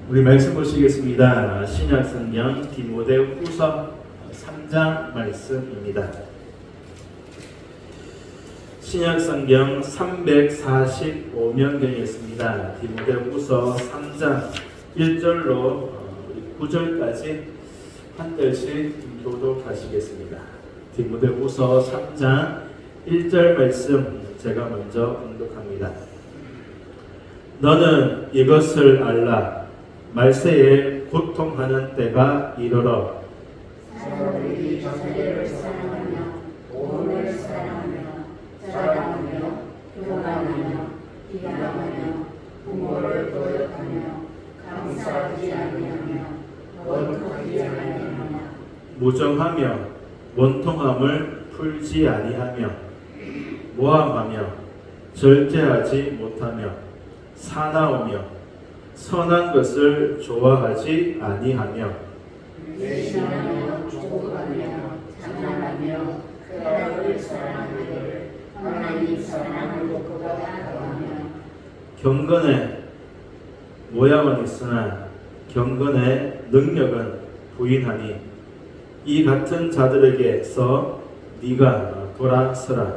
우리 말씀 보시겠습니다. 신약성경 디모데후서 3장 말씀입니다. 신약성경 345면경에 있습니다. 디모데후서 3장 1절로 9절까지 한 절씩 교독하시겠습니다. 디모데후서 3장 1절 말씀 제가 먼저 봉독합니다. 너는 이것을 알라. 말세에 고통하는 때가 이르러 사람들이 저세를 사랑하며 오를 사랑하며 자랑하며 교만하며 비방하며 부모를 도역하며 감사하지 아니하며 원통하지 아니하며 무정하며 원통함을 풀지 아니하며 모함하며 절제하지 못하며 사나우며 선한 것을 좋아하지 아니하며 배신하며 조급하며 장난하며 쾌락을 사랑하기를 하나님 사랑하는 것보다 더하며 경건의 모양은 있으나 경건의 능력은 부인하니 이 같은 자들에게서 네가 돌아서라.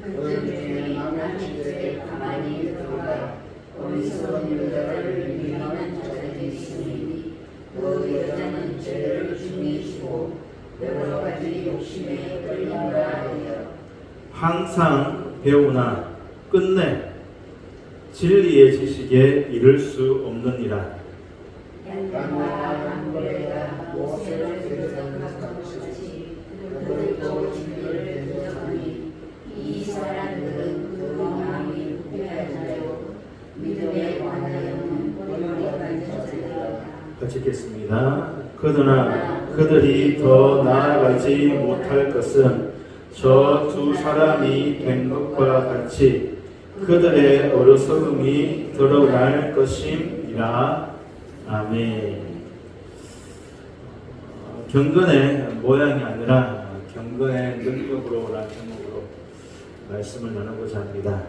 그들 중에 남은 집에 가만히 들어가 어리석은 여자를 미워하는 자들이 있으니 그 여자는 죄를 중이시고 여러 가지 욕심에 끌린가 하여 항상 배우나 끝내 진리의 지식에 이를 수 없느니라. 양과 양고래가 모세를 들었던 것같이 그들도 진리를 들었으니 이 사람들은 그 마음이 부패하여 믿음에 관하여는 본연이 가진 자들이라. 같이 읽겠습니다. 그러나 그들이 더 나아가지 못할 것은 저 두 사람이 된 것과 같이 그들의 어리석음이 드러날 것임이라. 아멘. 경건의 모양이 아니라 경건의 능력으로라는 제목으로 말씀을 나누고자 합니다.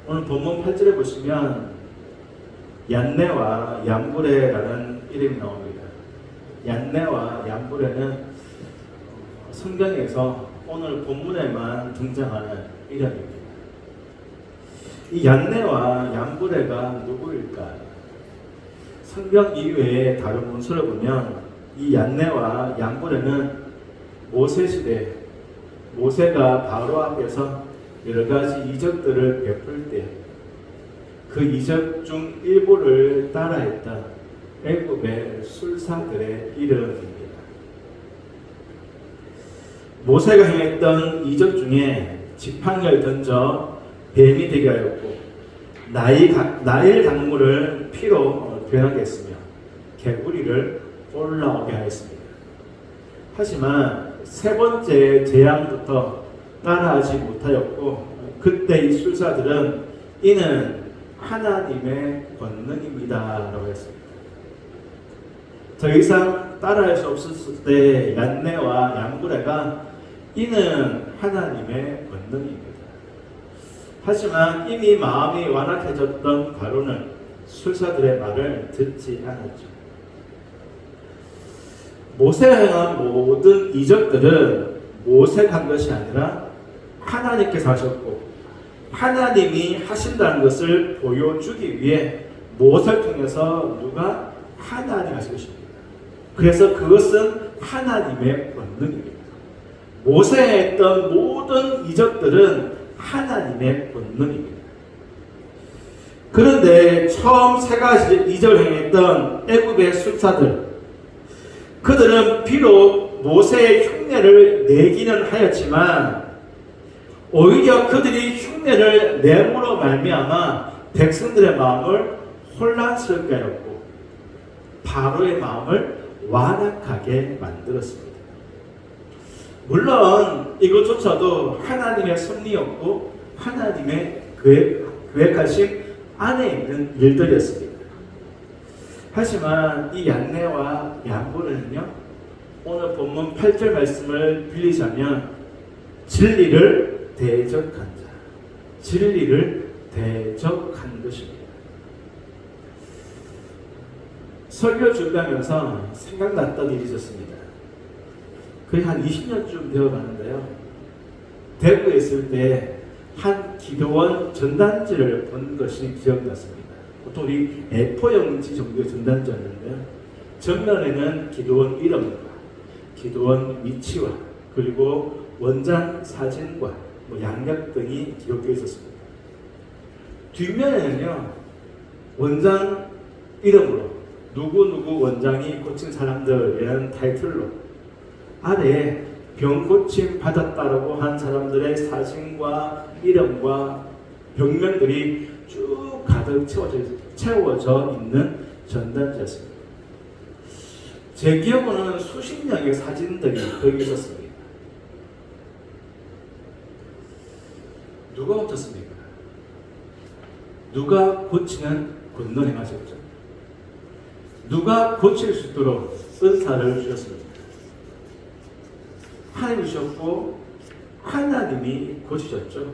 오늘 본문 8절에 보시면 얀네와 얀브레라는 이름이 나옵니다. 얀네와 얀브레는 성경에서 오늘 본문에만 등장하는 이름입니다. 이 얀네와 얀브레가 누구일까? 성경 이외에 다른 문서를 보면 이 얀네와 얀브레는 모세 시대 모세가 바로 앞에서 여러 가지 이적들을 베풀 때 그 이적 중 일부를 따라했던 애굽의 술사들의 이름입니다. 모세가 행했던 이적 중에 지팡이를 던져 뱀이 되게 하였고 나일 강물을 피로 변하게 했으며 개구리를 올라오게 하였습니다. 하지만 세 번째 재앙부터 따라하지 못하였고 그때 이 술사들은 이는 하나님의 권능입니다 라고 했습니다. 더 이상 따라할 수 없었을 때 얀네와 얀브레가 이는 하나님의 권능입니다. 하지만 이미 마음이 완악해졌던 바로는 술사들의 말을 듣지 않았죠. 모세가 행한 모든 이적들은 모세가 한 것이 아니라 하나님께서 하셨고 하나님이 하신다는 것을 보여주기 위해 모세를 통해서 누가 하나님 하신 것입니다. 그래서 그것은 하나님의 권능입니다. 모세가 했던 모든 이적들은 하나님의 권능입니다. 그런데 처음 세 가지 이적을 행했던 애굽의 술사들, 그들은 비록 모세의 흉내를 내기는 하였지만 오히려 그들이 흉내를 내므로 말미암아 백성들의 마음을 혼란스럽게 하였고 바로의 마음을 완악하게 만들었습니다. 물론 이것조차도 하나님의 섭리였고 하나님의 계획하신 안에 있는 일들이었습니다. 하지만 이 얀네와 얀브레는요, 오늘 본문 8절 말씀을 빌리자면 진리를 대적한 자, 진리를 대적한 것입니다. 설교 준비하면서 생각났던 일이 있었습니다. 거의 한 20년쯤 되어가는데요. 대구에 있을 때 한 기도원 전단지를 본 것이 기억났습니다. 보통 우리 A4용지 정도의 전단지였는데요. 전면에는 기도원 이름과 기도원 위치와 그리고 원장 사진과 양력 등이 기록되어 있었습니다. 뒷면에는요, 원장 이름으로 누구누구 원장이 고친 사람들이라는 타이틀로 아래에 병 고침 받았다라고 한 사람들의 사진과 이름과 병명들이 쭉 가득 채워져 있는 전단지였습니다. 제 기억으로는 수십 명의 사진들이 거기 있었습니다. 누가 고쳤습니까? 누가 고치는 권능 행하셨죠? 누가 고칠 수 있도록 은사를 주셨습니다. 하나님 주셨고 하나님이 고치셨죠.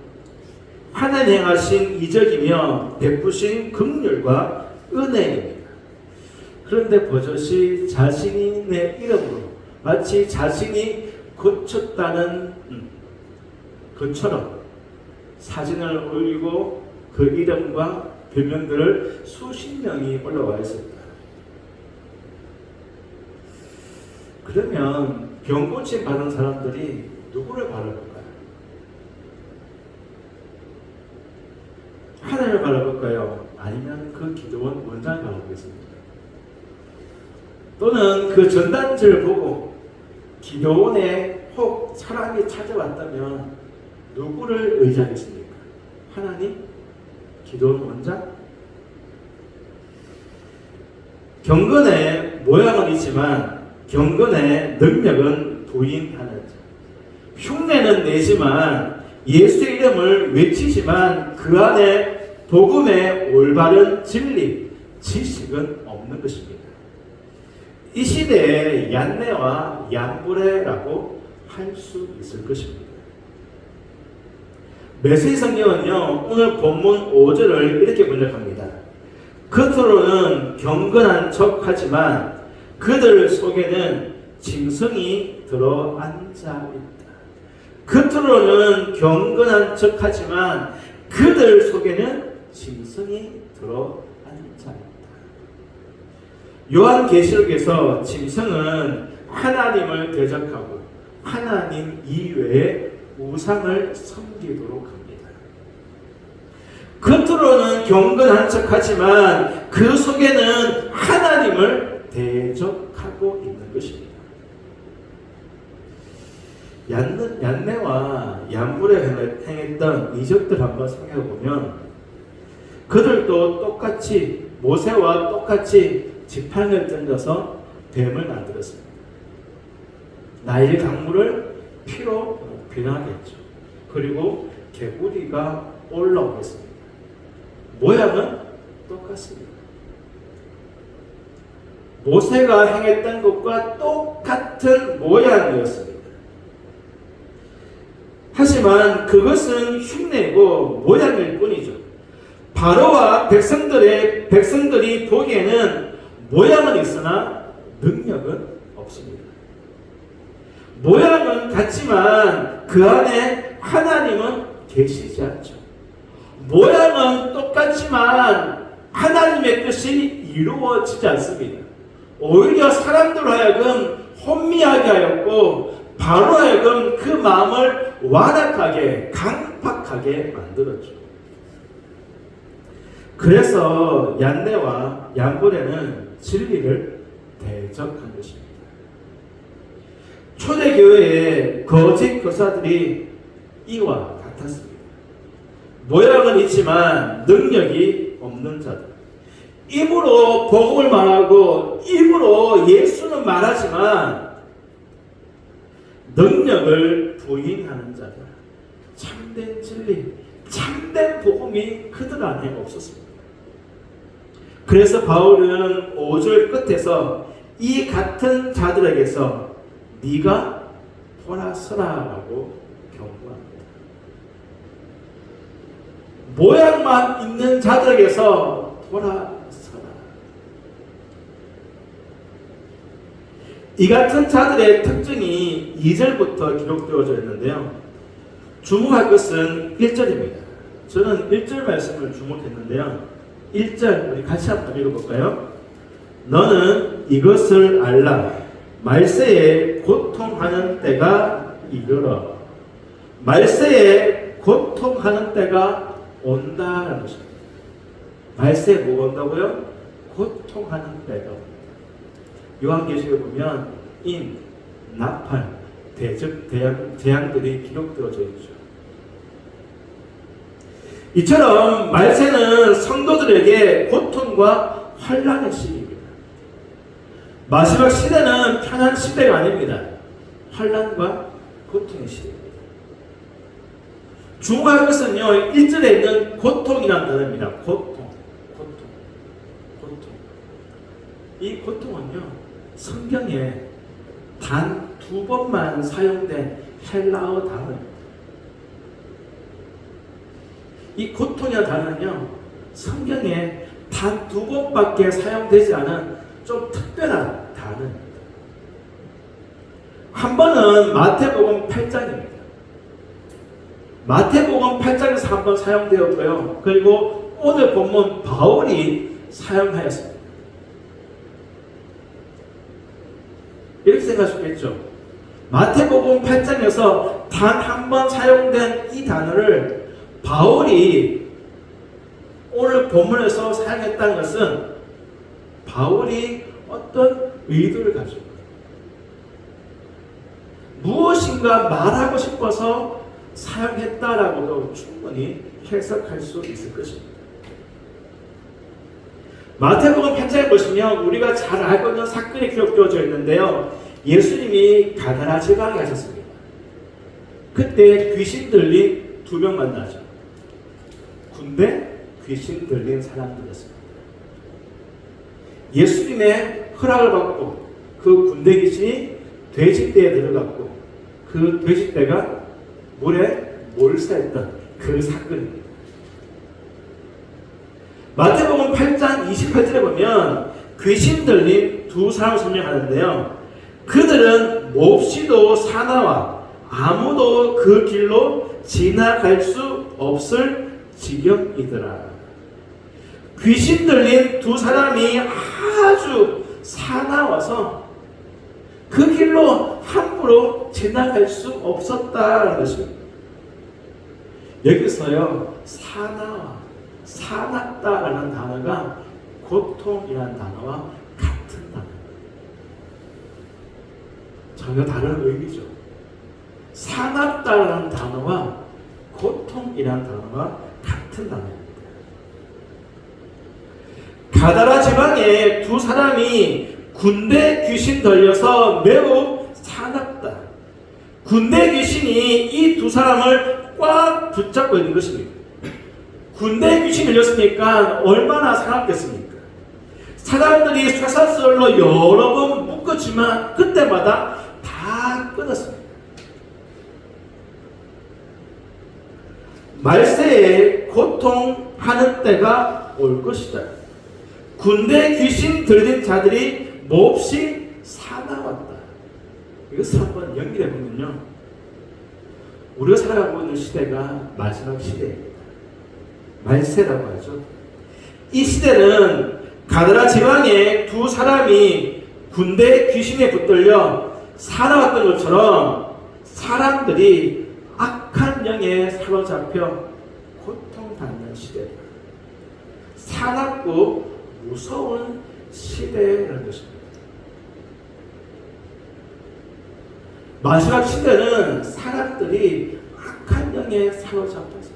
하나님 행하신 이적이며 베푸신 긍휼과 은혜입니다. 그런데 버젓이 자신의 이름으로 마치 자신이 고쳤다는 것처럼 사진을 올리고 그 이름과 별명들을 수십 명이 올라와 있습니다. 그러면 병고침 받은 사람들이 누구를 바라볼까요? 하나님을 바라볼까요? 아니면 그 기도원 원장을 바라보겠습니까? 또는 그 전단지를 보고 기도원에 혹 사람이 찾아왔다면 누구를 의지하겠습니까? 하나님? 기도원 원장? 경건의 모양은 있지만 경건의 능력은 부인하는 자. 흉내는 내지만 예수의 이름을 외치지만 그 안에 복음의 올바른 진리, 지식은 없는 것입니다. 이 시대에 얀네와 얀브레라고 할 수 있을 것입니다. 메시지 성경은요, 오늘 본문 5절을 이렇게 번역합니다. 겉으로는 경건한 척하지만 그들 속에는 짐승이 들어앉아 있다. 겉으로는 경건한 척하지만 그들 속에는 짐승이 들어앉아 있다. 요한계시록에서 짐승은 하나님을 대적하고 하나님 이외의 우상을 섬기도록 합니다. 겉으로는 경건한 척하지만 그 속에는 하나님을 대적하고 있는 것입니다. 얀네와 얀불에 행했던 이적들 한번 생각해 보면 그들도 똑같이 모세와 똑같이 지팡이를 던져서 뱀을 만들었습니다. 나일 강물을 피로 변하게 했죠. 그리고 개구리가 올라오겠습니다. 모양은 똑같습니다. 모세가 행했던 것과 똑같은 모양이었습니다. 하지만 그것은 흉내고 모양일 뿐이죠. 바로와 백성들이 보기에는 모양은 있으나 능력은 없습니다. 모양은 같지만 그 안에 하나님은 계시지 않죠. 모양은 똑같지만 하나님의 뜻이 이루어지지 않습니다. 오히려 사람들로 하여금 혼미하게 하였고 바로 하여금 그 마음을 완악하게 강팍하게 만들었죠. 그래서 얀네와 얀불에는 진리를 대적한 것입니다. 초대교회의 거짓 교사들이 이와 같았습니다. 모양은 있지만 능력이 없는 자들. 입으로 복음을 말하고 입으로 예수는 말하지만 능력을 부인하는 자들. 참된 진리, 참된 복음이 그들 안에 없었습니다. 그래서 바울은 5절 끝에서 이 같은 자들에게서 네가 돌아서라라고 경고합니다. 모양만 있는 자들에게서 돌아서라. 이 같은 자들의 특징이 2절부터 기록되어져 있는데요. 주목할 것은 1절입니다. 저는 1절 말씀을 주목했는데요. 1절 우리 같이 한번 읽어볼까요? 너는 이것을 알라. 말세에 고통하는 때가 이르러. 말세에 고통하는 때가 온다라는 것입니다. 말세에 뭐가 온다고요? 고통하는 때가 온다. 요한계시록에 보면 인, 나팔, 대적, 재앙들이 기록되어져 있죠. 이처럼 말세는 성도들에게 고통과 환난의 시기입니다. 마지막 시대는 편한 시대가 아닙니다. 환난과 고통의 시대입니다. 주목할 것은요, 1절에 있는 고통이라는 단어입니다. 고통. 이 고통은요, 성경에 단 2번만 사용된 헬라어 단어입니다. 이 고통이라는 단어는요, 성경에 단 2번밖에 사용되지 않은 좀 특별한 단어입니다. 한 번은 마태복음 8장입니다. 마태복음 8장에서 한 번 사용되었고요. 그리고 오늘 본문 바울이 사용하였습니다. 이렇게 생각하셨겠죠? 마태복음 8장에서 단 한 번 사용된 이 단어를 바울이 오늘 본문에서 사용했다는 것은 바울이 어떤 의도를 가지고 무엇인가 말하고 싶어서 사용했다라고도 충분히 해석할 수 있을 것입니다. 마태복음 8장에 보시면 우리가 잘 알고 있는 사건이 기록되어져 있는데요. 예수님이 가다라 지방에 가셨습니다. 그때 귀신 들린 2명 만나죠. 군대 귀신 들린 사람들이었습니다. 예수님의 허락을 받고 그 군대 귀신이 돼지떼에 들어갔고 그 돼지떼가 물에 몰사했던 그 사건입니다. 마태복음 8장 28절에 보면 귀신 들린 2사람을 설명하는데요. 그들은 몹시도 사나워 아무도 그 길로 지나갈 수 없을 지경이더라. 귀신 들린 2사람이 아주 사나워서 그 길로 함부로 지나갈 수 없었다는 것입니다. 여기서요, 사납다라는 단어가 고통이라는 단어와 같은 단어입니다. 전혀 다른 의미죠. 사납다라는 단어와 고통이라는 단어가 같은 단어입니다. 가다라 지방에 2사람이 군대 귀신 들려서 매우 사납다. 군대 귀신이 이 2사람을 꽉 붙잡고 있는 것입니다. 군대 귀신이 들렸으니까 얼마나 사납겠습니까? 사람들이 쇠사슬로 여러 번 묶었지만 그때마다 다 끊었습니다. 말세에 고통하는 때가 올 것이다. 군대 귀신 들린 자들이 몹시 사나웠다. 이것을 한번 연결해 보면요, 우리가 살아가고 있는 시대가 마지막 시대입니다. 말세라고 하죠. 이 시대는 가드라 지방에 2사람이 군대 귀신에 붙들려 살아왔던 것처럼 사람들이 악한 영에 사로잡혀 고통받는 시대다. 사납고 무서운 시대라는 것입니다. 마지막 시대는 사람들이 악한 영에 사로잡혀서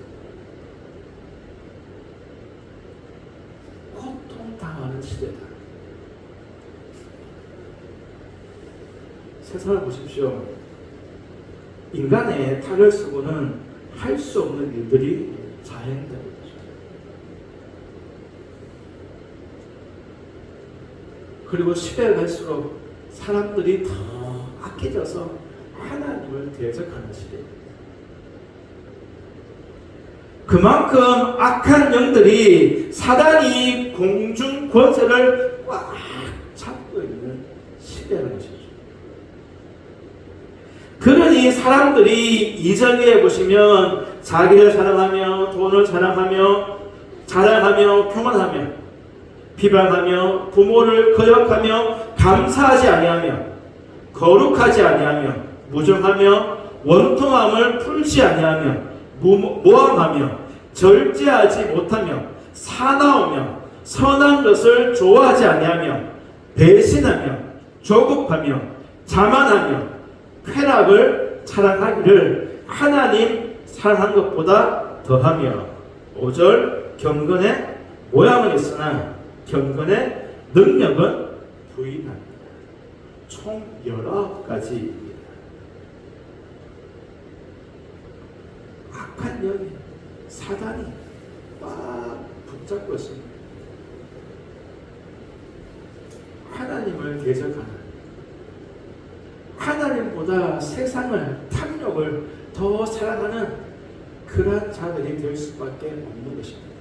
고통당하는 시대다. 세상을 보십시오. 인간의 타결수고는 할 수 없는 일들이 자행되고 있습니다. 그리고 시대가 갈수록 사람들이 더 악해져서 하나님을 대적하는 시대입니다. 그만큼 악한 영들이 사단이 공중 권세를 꽉 잡고 있는 시대라는 것이죠. 여전히 사람들이 이전에 보시면 자기를 사랑하며 돈을 자랑하며 교만하며 비방하며 부모를 거역하며 감사하지 아니하며 거룩하지 아니하며 무정하며 원통함을 풀지 아니하며 모함하며 절제하지 못하며 사나우며 선한 것을 좋아하지 아니하며 배신하며 조급하며 자만하며 쾌락을 자랑하기를 하나님 사랑한 것보다 더하며 5절 경건의 모양은 있으나 경건의 능력은 부인한다. 총 19가지입니다. 악한 영이 사단이 꽉 붙잡고 있습니다. 하나님을 대적하는 하나님보다 세상을 탐욕을 더 사랑하는 그러한 자들이 될 수밖에 없는 것입니다.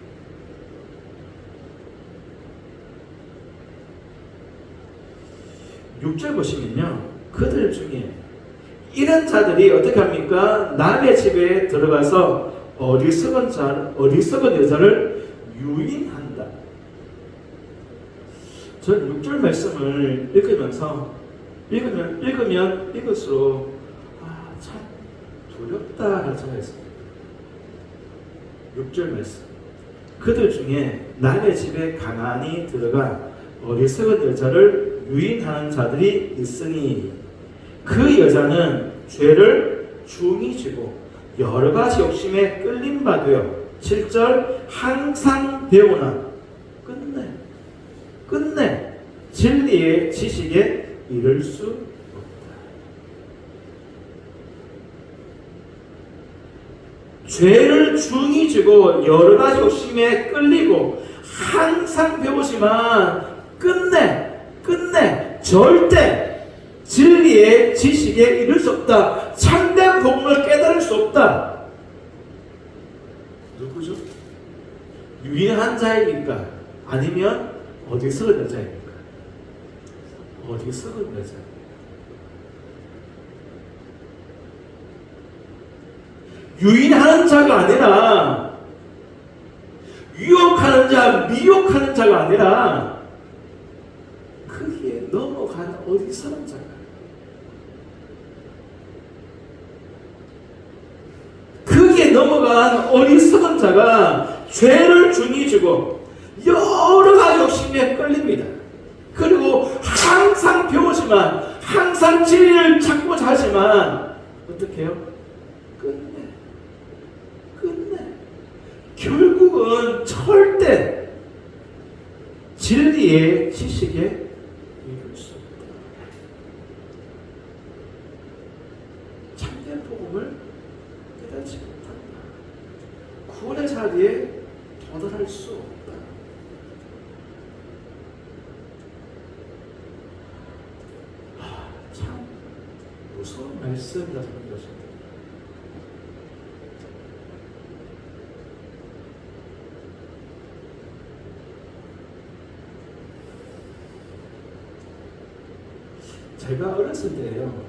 (6절) 보시면요, 그들 중에 이런 자들이 어떻게 합니까? 남의 집에 들어가서 어리석은 여자를 유인한다. 저는 6절 말씀을 읽으면서 읽으면 읽을수록 참 두렵다라는 생각이 있습니다. 6절 말씀, 그들 중에 남의 집에 가만히 들어가 어리석은 여자를 유인하는 자들이 있으니 그 여자는 죄를 중히 지고 여러 가지 욕심에 끌림 받으여 7절 항상 배우나 끝내 진리의 지식에 이를 수 없다. 죄를 중히 지고 여러 가지 욕심에 끌리고 항상 배우지만 끝내 절대 진리의 지식에 이를 수 없다. 참된 복음을 깨달을 수 없다. 누구죠? 유인한 자입니까? 아니면 어리석은 여자입니까? 어리석은 여자. 유인하는 자가 아니라 유혹하는 자, 미혹하는 자가 아니라 거기에 넘어간 어리석은 자가. 거기에 넘어간 어리석은 자가 죄를 중히 지고 여러 가지 욕심에 끌립니다. 그리고 항상 배우지만, 항상 진리를 찾고자 하지만 어떻게 해요? 끝내 결국은 절대 진리의 지식에 이룰 수 없다. 참된 복음을 깨닫지 못한다. 구원의 자리에 도달할 수 없다. 참 무서운 말씀이라 생각하십니다. 제가 어렸을 때요,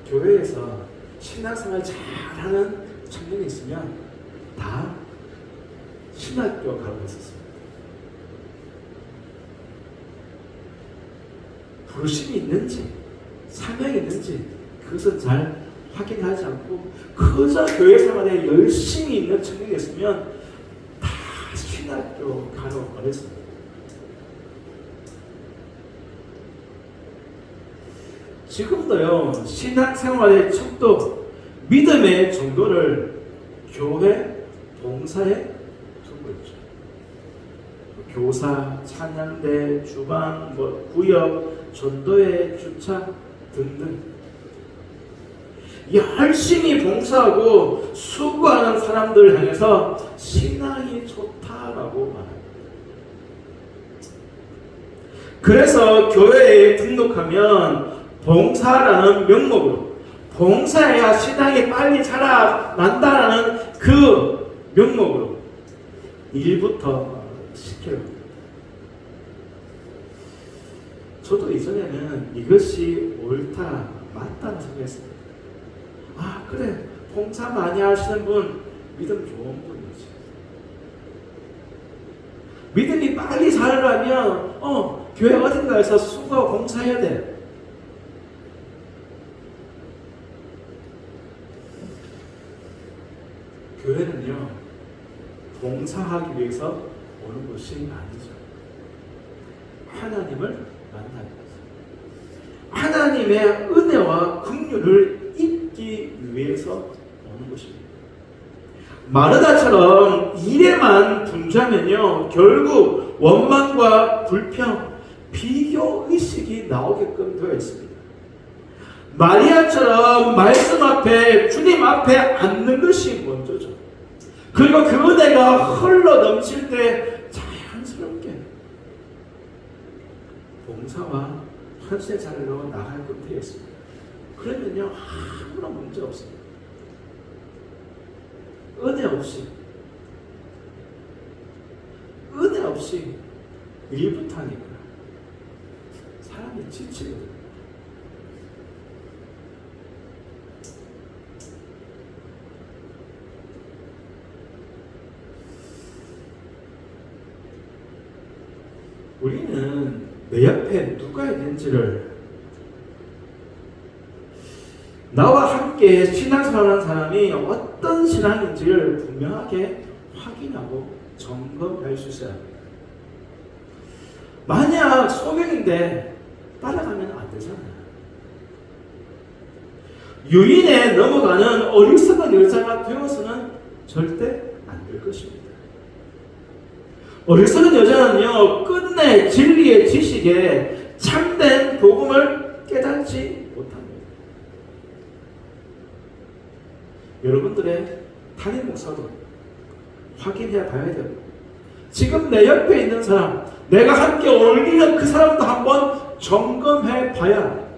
교회에서 신앙생활 잘하는 청년이 있으면 다 신학교 가고 있었습니다. 부르심이 있는지 사명이 있는지 그것은 잘 확인하지 않고 그저 교회 생활에 열심히 있는 청년이 있으면 다 신학교 가고 그랬습니다. 지금도요, 신앙생활의 척도, 믿음의 정도를 교회 봉사에 두고 있죠. 교사, 찬양대, 주방, 구역, 전도회, 주차 등등 열심히 봉사하고 수고하는 사람들을 향해서 신앙이 좋다라고 말합니다. 그래서 교회에 등록하면 봉사라는 명목으로, 봉사해야 신앙이 빨리 자라난다라는 그 명목으로 일부터 시켜요. 저도 이전에는 이것이 옳다, 맞다는 생각했습니다. 아 그래, 봉사 많이 하시는 분 믿음 좋은 분이지. 믿음이 빨리 자라려면 교회 어딘가에서 수고하고 봉사해야 돼. 교회는요, 봉사하기 위해서 오는 것이 아니죠. 하나님을 만나는 거죠. 하나님의 은혜와 긍휼을 입기 위해서 오는 것입니다. 마르다처럼 일에만 분주하면요, 결국 원망과 불평, 비교 의식이 나오게끔 되어 있습니다. 마리아처럼 말씀 앞에, 주님 앞에 앉는 것이 먼저죠. 그리고 그 은혜가 흘러 넘칠 때 자연스럽게 봉사와 헌신 자리로 나가게끔 되어 있습니다. 그러면요, 아무런 문제 없습니다. 은혜 없이 일부터 하니까 사람이 지치거든요. 우리는 내 옆에 누가 있는지를, 나와 함께 신앙생활하는 사람이 어떤 신앙인지를 분명하게 확인하고 점검할 수 있어야 합니다. 만약 소경인데 따라가면 안 되잖아요. 유인에 넘어가는 어리석은 여자가 되어서는 절대 안 될 것입니다. 어리석은 여자는요, 끝내 진리의 지식에 참된 복음을 깨닫지 못합니다. 여러분들의 담임 목사도 확인해 봐야 되고, 지금 내 옆에 있는 사람, 내가 함께 어울리는 그 사람도 한번 점검해 봐야 합니다.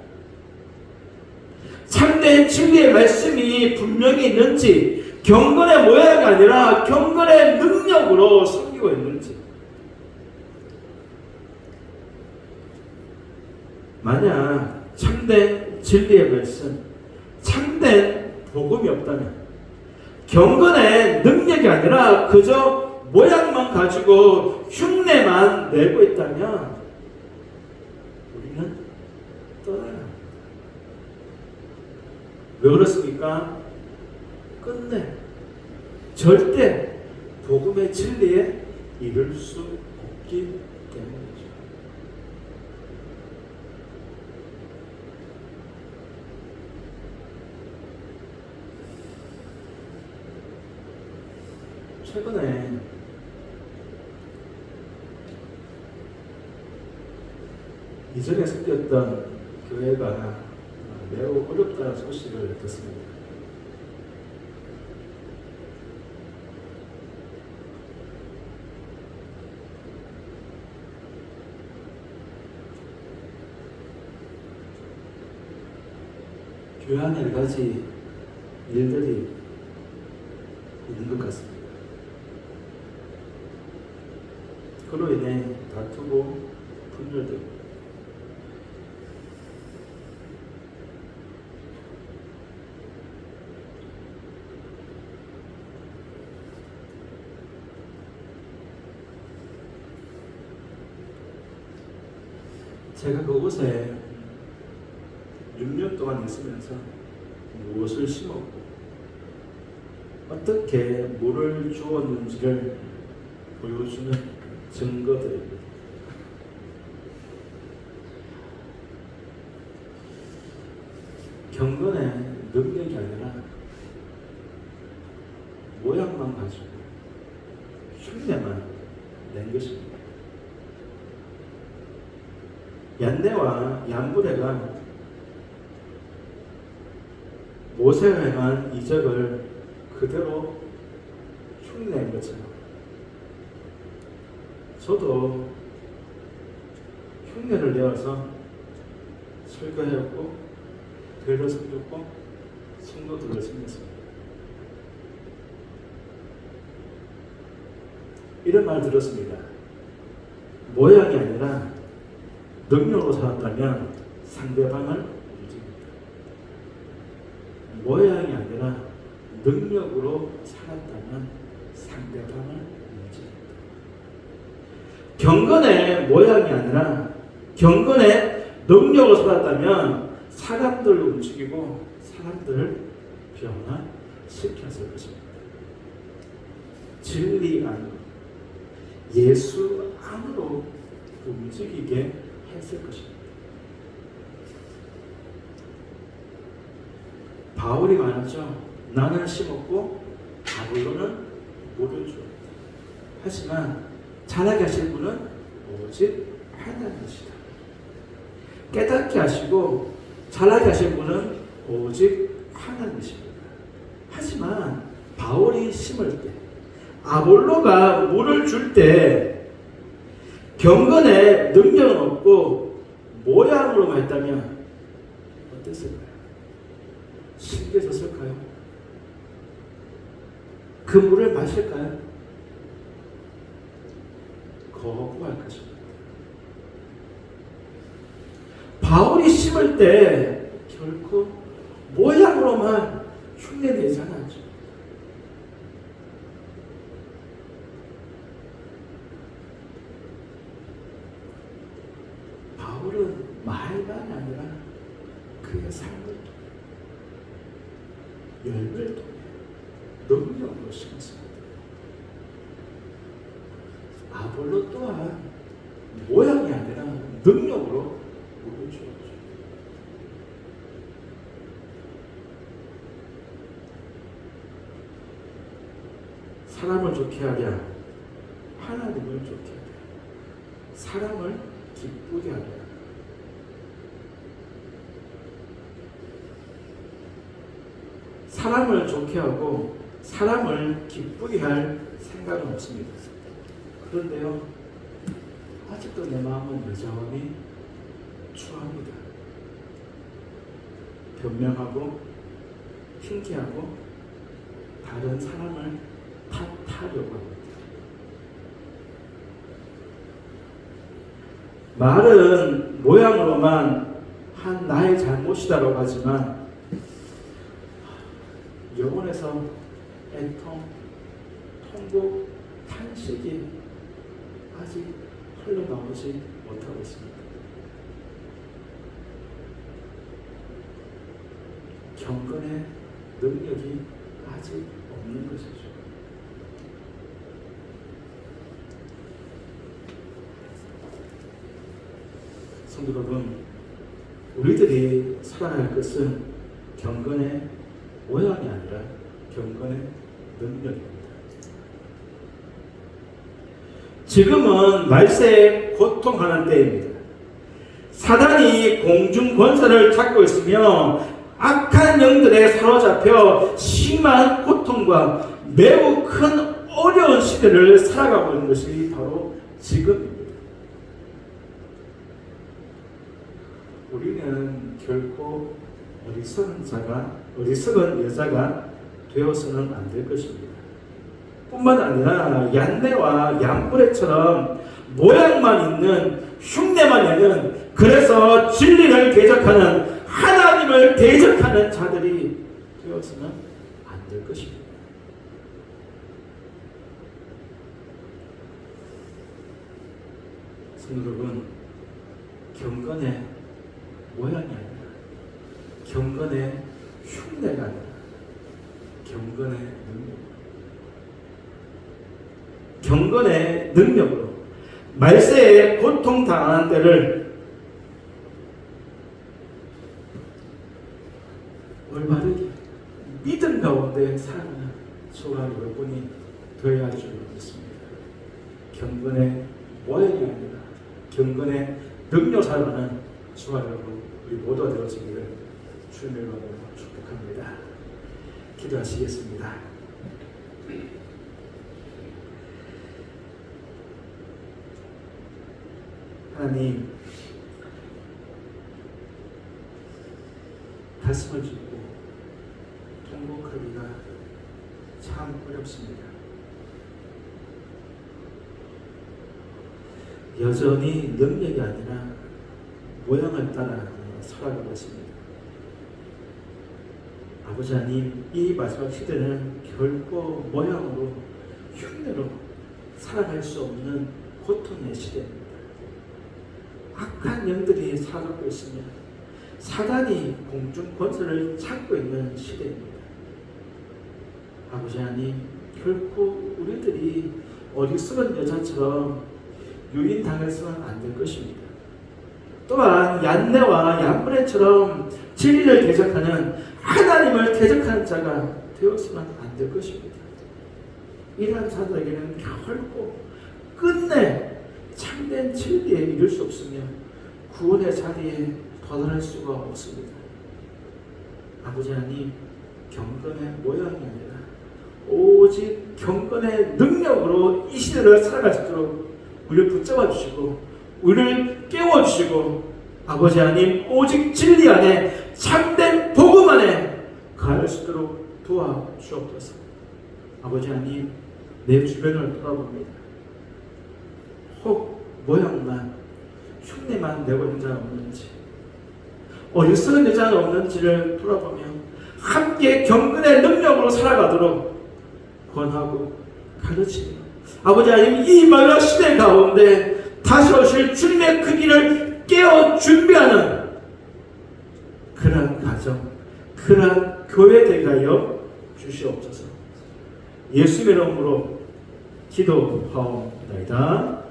참된 진리의 말씀이 분명히 있는지, 경건의 모양이 아니라 경건의 능력으로 섬기고 있는지. 만약 참된 진리의 말씀, 참된 복음이 없다면, 경건의 능력이 아니라 그저 모양만 가지고 흉내만 내고 있다면 우리는 떠나야 합니다. 왜 그렇습니까? 끝내 절대 복음의 진리에 이를 수 없기 때문이죠. 최근에 이전에 생겼던 교회가 매우 어렵다는 소식을 듣습니다. 교회 안에 여러 가지 일들이 있는 것 같습니다. 그로 인해 다투고 분열되고, 제가 그곳에 6년 동안 있으면서 무엇을 심었고 어떻게 물을 주었는지를 보여주는 증거들입니다. 경건의 능력이 아니라 모양만 가지고 흉내만 낸 것입니다. 얀네와 얀브레가 모세가 행한 이적을 그대로 흉내낸 것처럼 저도 흉내를 내어서 설교했고 교회를 섬겼고 성도들을 섬겼습니다. 이런 말 들었습니다. 모양이 아니라 능력으로 살았다면 상대방을 움직입니다. 모양이 아니라 능력으로 살았다면 상대방을 움직인다. 경건의 모양이 아니라 경건의 능력으로 살았다면 사람들을 움직이고 사람들을 변화시켰을 것입니다. 진리 안으로, 예수 안으로 움직이게 했을 것입니다. 바울이 말하죠. 나는 심었고 아볼로는 물을 주었다. 하지만 자라게 하실 분은 오직 하나님이시다. 깨닫게 하시고 자라게 하실 분은 오직 하나님이십니다. 하지만 바울이 심을 때, 아볼로가 물을 줄 때 경건의 능력은 없고 모양으로만 했다면 어땠을까요? 신기해졌을까요? 그 물을 마실까요? 거부할 것입니다. 바울이 심을 때 결코 모양으로만 흉내내지 않았죠. 바울은 말만 아니라 그의 삶을 열매를 통해 능력으로 심었습니다. 아볼로 또한 모양이 아니라 능력으로 물을 주었죠. 사람을 좋게 하랴 하나님을 좋게 하랴 사람을 기쁘게 하랴 사람을 좋게 하고 사람을 기쁘게 할 생각은 없습니다. 그런데요, 아직도 내 마음은 여전히 추합니다. 변명하고 핑계하고 다른 사람을 탓하려고 합니다. 말은 모양으로만 한 나의 잘못이다라고 하지만 영혼에서 애통, 통곡, 탄식이 아직 흘러나오지 못하고 있습니다. 경건의 능력이 아직 없는 것이죠. 성도 여러분, 우리들이 살아야 할 것은 경건의 모양이 아니라 경건의 능력입니다. 지금은 말세에 고통하는 때입니다. 사단이 공중 권세를 잡고 있으며 악한 영들에 사로잡혀 심한 고통과 매우 큰 어려운 시대를 살아가고 있는 것이 바로 지금입니다. 우리는 결코 어리석은 여자가 되어서는 안 될 것입니다. 뿐만 아니라 얀네와 얀브레처럼 모양만 있는, 흉내만 내는, 그래서 진리를 대적하는, 하나님을 대적하는 자들이 되어서는 안 될 것입니다. 성도 여러분, 경건의 모양이 아니라, 경건의 흉내가 아니라 경건의 능력, 경건의 능력으로 말세에 고통당하는 때를 올바르게 믿음 가운데 살아가는 저와 여러분이 되어야 할 줄 믿습니다. 경건의 모양이 아니라 경건의 능력 살아가는 저와 여러분 우리 모두가 되어지기를 주님의 이름으로 축복합니다. 기도하시겠습니다. 하나님, 가슴을 찢고 통곡하기가 참 어렵습니다. 여전히 능력이 아니라 모양을 따라 살아가고 있습니다. 아버지 하나님, 이 마지막 시대는 결코 모양으로 흉내로 살아갈 수 없는 고통의 시대입니다. 악한 영들이 살아가고 있으며 사단이 공중 권세를 찾고 있는 시대입니다. 아버지 하나님, 결코 우리들이 어리석은 여자처럼 유인당해서는 안 될 것입니다. 또한 얀네와 얀브레처럼 진리를 대적하는 하나님을 대적하는 자가 되어서는 안 될 것입니다. 이러한 자들에게는 결코 끝내 참된 진리에 이를 수 없으며 구원의 자리에 도달할 수가 없습니다. 아버지 하나님, 경건의 모양이 아니라 오직 경건의 능력으로 이 시대를 살아갈 수 있도록 우리를 붙잡아 주시고 우리를 깨워 주시고 아버지 하나님, 오직 진리 안에 참된 복음 안에 가할 수 있도록 도와주옵소서. 아버지 하나님, 내 주변을 돌아봅니다. 혹 모양만 흉내만 내고 있는 자가 없는지, 어리석은 여자는 없는지를 돌아보며 함께 경건의 능력으로 살아가도록 권하고 가르치며 아버지 하나님, 이 마지막 시대 가운데 다시 오실 주님의 그 길을 깨어 준비하는 그러한 가정, 그러한 교회 되게 하여 주시옵소서. 예수의 이름으로 기도하옵나이다.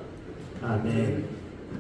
아멘.